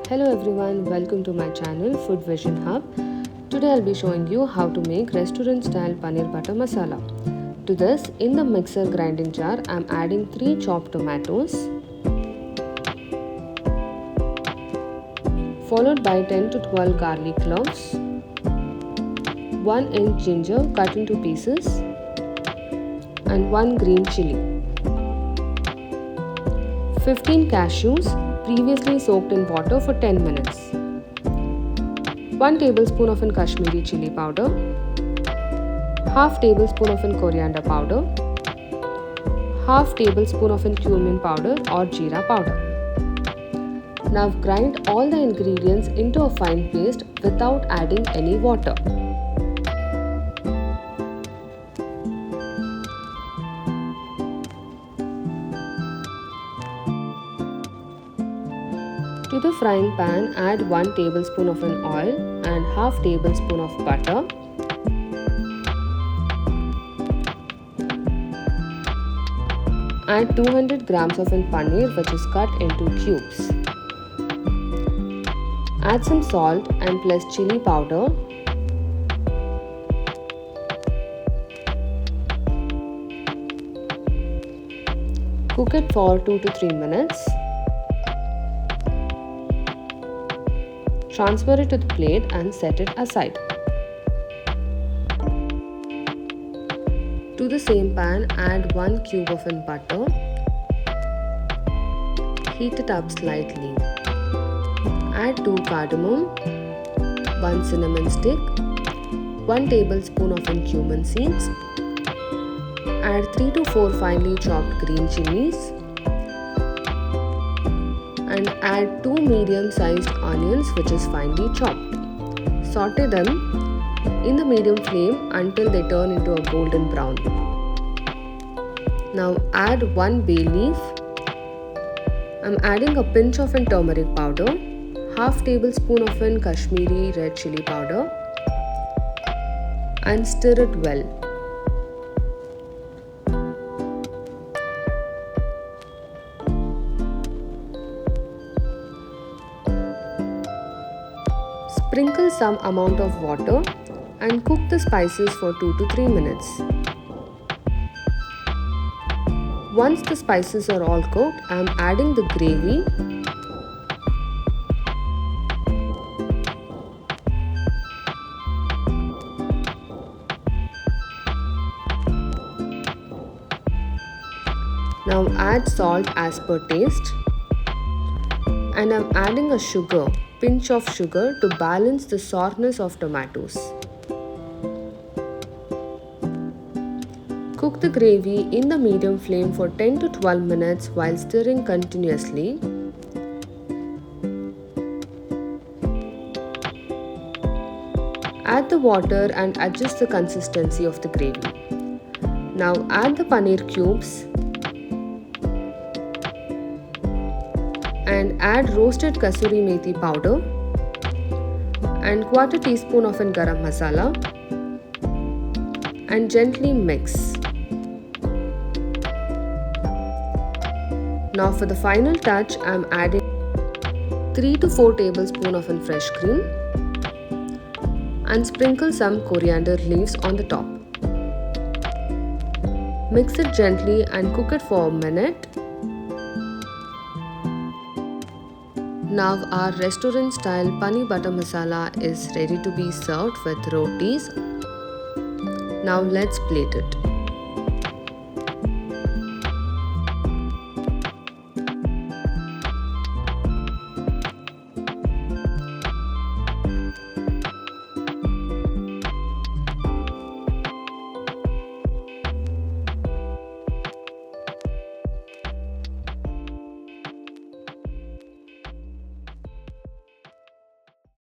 Hello everyone, welcome to my channel Food Vision Hub. Today I'll be showing you how to make restaurant style paneer butter masala. To this, in the mixer grinding jar, I'm adding 3 chopped tomatoes, followed by 10 to 12 garlic cloves, 1 inch ginger cut into pieces, and 1 green chili. 15 cashews previously soaked in water for 10 minutes. 1 tablespoon of Kashmiri chili powder, half tablespoon of coriander powder, half tablespoon of cumin powder or jeera powder. Now grind all the ingredients into a fine paste without adding any water. To the frying pan, add 1 tablespoon of oil and half tablespoon of butter. Add 200 grams of paneer which is cut into cubes. Add some salt and plus chili powder. Cook it for 2 to 3 minutes. Transfer it to the plate and set it aside. To the same pan, add 1 cube of butter. Heat it up slightly. Add 2 cardamom, 1 cinnamon stick, 1 tablespoon of cumin seeds. Add 3 to 4 finely chopped green chilies. And add 2 medium-sized onions which is finely chopped. Saute them in the medium flame until they turn into a golden brown. Now add 1 bay leaf. I'm adding a pinch of turmeric powder, half tablespoon of Kashmiri red chili powder, and stir it well. Sprinkle some amount of water and cook the spices for 2 to 3 minutes. Once the spices are all cooked, I am adding the gravy. Now add salt as per taste. And I am adding a pinch of sugar to balance the sourness of tomatoes. Cook the gravy in the medium flame for 10 to 12 minutes while stirring continuously. Add the water and adjust the consistency of the gravy. Now add the paneer cubes and add roasted kasuri methi powder and 1/4 teaspoon of garam masala and gently mix. Now for the final touch, I am adding 3 to 4 tablespoons of fresh cream and sprinkle some coriander leaves on the top. Mix it gently and cook it for a minute. Now our restaurant style paneer butter masala is ready to be served with rotis. Now let's plate it.